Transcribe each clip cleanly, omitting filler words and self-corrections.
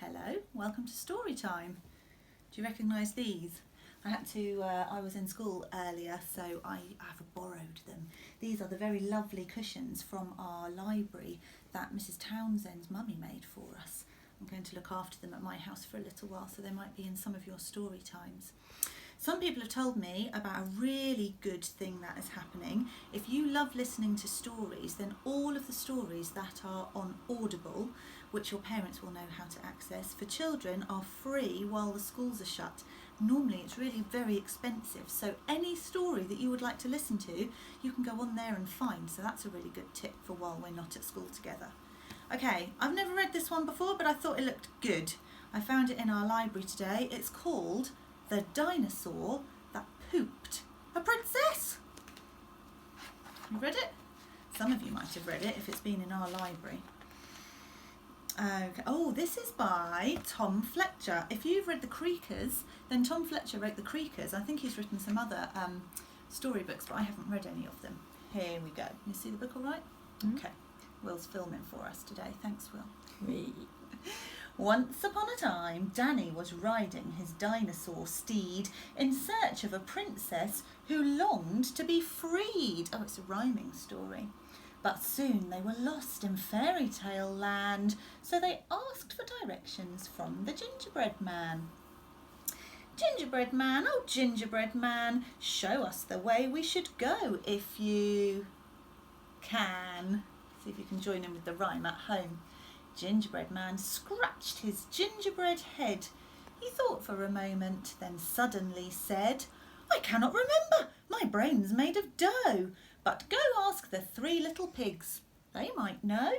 Hello, welcome to story time. Do you recognise these? I was in school earlier, so I have borrowed them. These are the very lovely cushions from our library that Mrs. Townsend's mummy made for us. I'm going to look after them at my house for a little while, so they might be in some of your story times. Some people have told me about a really good thing that is happening. If you love listening to stories, then all of the stories that are on Audible, which your parents will know how to access, for children are free while the schools are shut. Normally it's really very expensive, so any story that you would like to listen to, you can go on there and find. So that's a really good tip for while we're not at school together. Okay, I've never read this one before, but I thought it looked good. I found it in our library today. It's called The Dinosaur That Pooped a Princess. You read it? Some of you might have read it if it's been in our library. Okay. Oh, this is by Tom Fletcher. If you've read The Creakers, then Tom Fletcher wrote The Creakers. I think he's written some other storybooks, but I haven't read any of them. Here we go. You see the book all right? Mm-hmm. Okay. Will's filming for us today. Thanks, Will. Once upon a time, Danny was riding his dinosaur steed in search of a princess who longed to be freed. Oh, it's a rhyming story. But soon they were lost in fairy tale land, so they asked for directions from the gingerbread man. Gingerbread man, oh gingerbread man, show us the way we should go if you can. See if you can join in with the rhyme at home. Gingerbread man scratched his gingerbread head. He thought for a moment, then suddenly said, I cannot remember, my brain's made of dough. But go ask the three little pigs, they might know.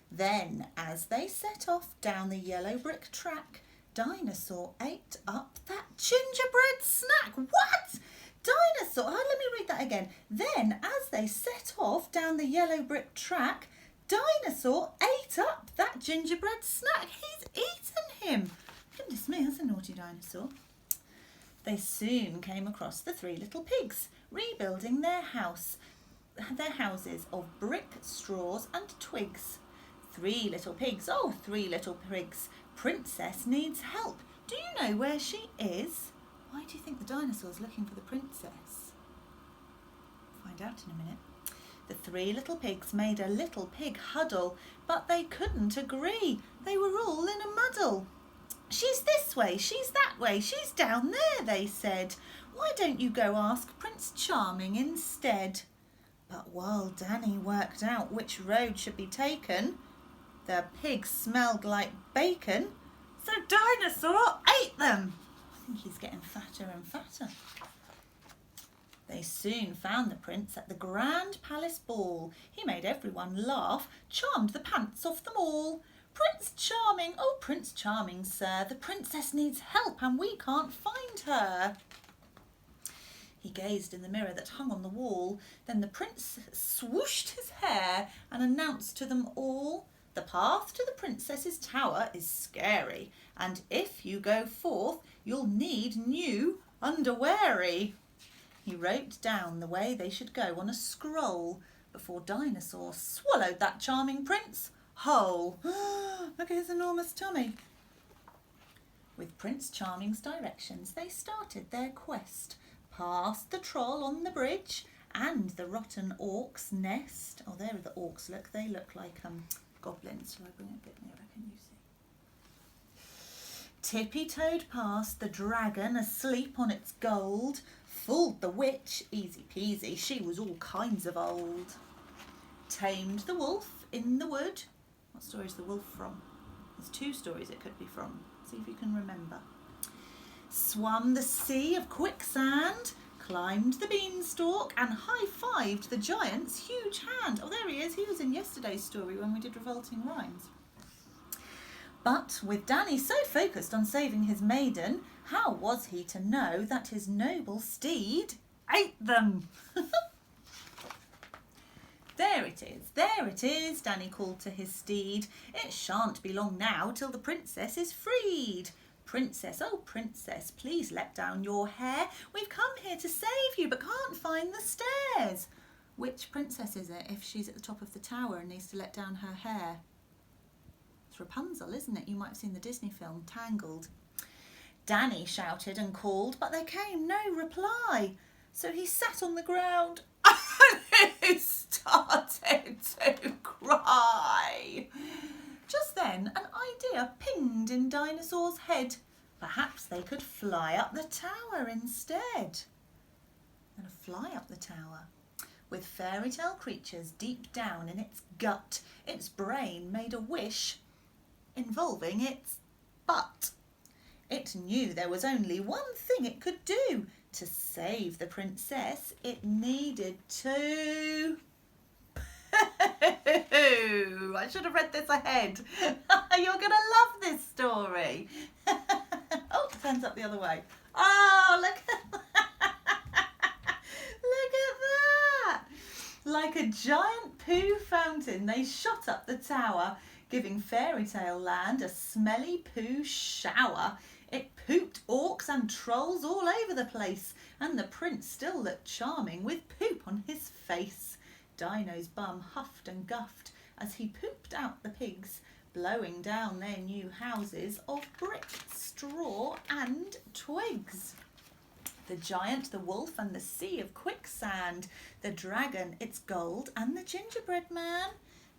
Then, as they set off down the yellow brick track, Dinosaur ate up that gingerbread snack. What? Dinosaur, let me read that again. Then, as they set off down the yellow brick track, Dinosaur ate up that gingerbread snack. He's eaten him. Goodness me, that's a naughty dinosaur. They soon came across the three little pigs, rebuilding their houses of brick, straws and twigs. Three little pigs, oh, three little pigs, Princess needs help. Do you know where she is? Why do you think the dinosaur's looking for the princess? Find out in a minute. The three little pigs made a little pig huddle, but they couldn't agree. They were all in a muddle. She's this way, she's that way, she's down there, they said. Why don't you go ask Prince Charming instead? But while Danny worked out which road should be taken, the pigs smelled like bacon, so Dinosaur ate them. I think he's getting fatter and fatter. They soon found the prince at the grand palace ball. He made everyone laugh, charmed the pants off them all. Prince Charming, oh Prince Charming, sir, the princess needs help and we can't find her. He gazed in the mirror that hung on the wall. Then the prince swooshed his hair and announced to them all, the path to the princess's tower is scary, and if you go forth, you'll need new underweary. He wrote down the way they should go on a scroll before Dinosaur swallowed that charming prince whole. Look at his enormous tummy. With Prince Charming's directions, they started their quest, past the troll on the bridge and the rotten orc's nest. Oh, there are the orcs, look, they look like goblins. Shall I bring it a bit nearer, can you see? Tippy-toed past the dragon asleep on its gold, fooled the witch, easy peasy, she was all kinds of old. Tamed the wolf in the wood. What story is the wolf from? There's two stories it could be from. See if you can remember. Swum the sea of quicksand, climbed the beanstalk and high-fived the giant's huge hand. Oh, there he is. He was in yesterday's story when we did Revolting Rhymes. But with Danny so focused on saving his maiden, how was he to know that his noble steed ate them? There it is, Danny called to his steed. It shan't be long now till the princess is freed. Princess, oh princess, please let down your hair. We've come here to save you but can't find the stairs. Which princess is it if she's at the top of the tower and needs to let down her hair? It's Rapunzel, isn't it? You might have seen the Disney film, Tangled. Danny shouted and called, but there came no reply. So he sat on the ground and he started to cry. Just then, an idea pinged in Dinosaur's head. Perhaps they could fly up the tower instead. And fly up the tower. With fairy tale creatures deep down in its gut, its brain made a wish involving its butt. It knew there was only one thing it could do. To save the princess, it needed to... I should have read this ahead. You're going to love this story. Oh, it turns up the other way. Oh, look at that. Look at that. Like a giant poo fountain, they shot up the tower, giving Fairy Tale Land a smelly poo shower. It pooped orcs and trolls all over the place, and the prince still looked charming with poop on his face. Dino's bum huffed and guffed as he pooped out the pigs, blowing down their new houses of brick, straw and twigs. The giant, the wolf and the sea of quicksand, the dragon, its gold and the gingerbread man.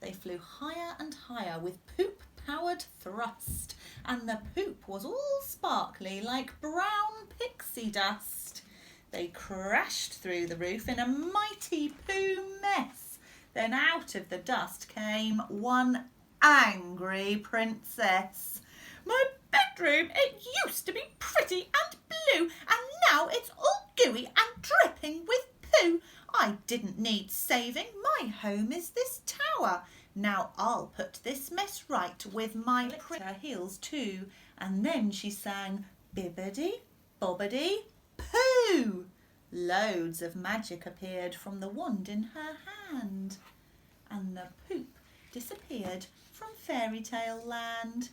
They flew higher and higher with poop-powered thrust, and the poop was all sparkly like brown pixie dust. They crashed through the roof in a mighty poo mess. Then out of the dust came one angry princess. My bedroom, it used to be pretty and blue, and now it's all gooey and dripping with poo. I didn't need saving. My home is this tower. Now I'll put this mess right with my her heels too. And then she sang bibbidi bobbidi poo. Loads of magic appeared from the wand in her hand, and the poop disappeared from Fairy Tale Land.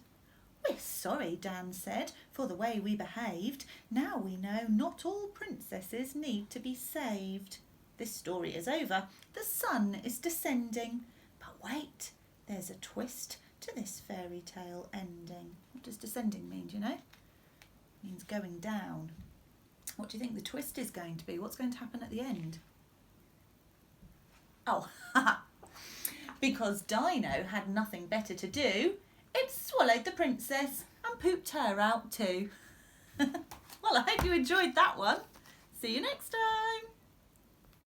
We're sorry, Dan said, for the way we behaved. Now we know not all princesses need to be saved. This story is over. The sun is descending. But wait, there's a twist to this fairy tale ending. What does descending mean, do you know? It means going down. What do you think the twist is going to be? What's going to happen at the end? Oh, because Dino had nothing better to do, it swallowed the princess and pooped her out too. Well, I hope you enjoyed that one. See you next time.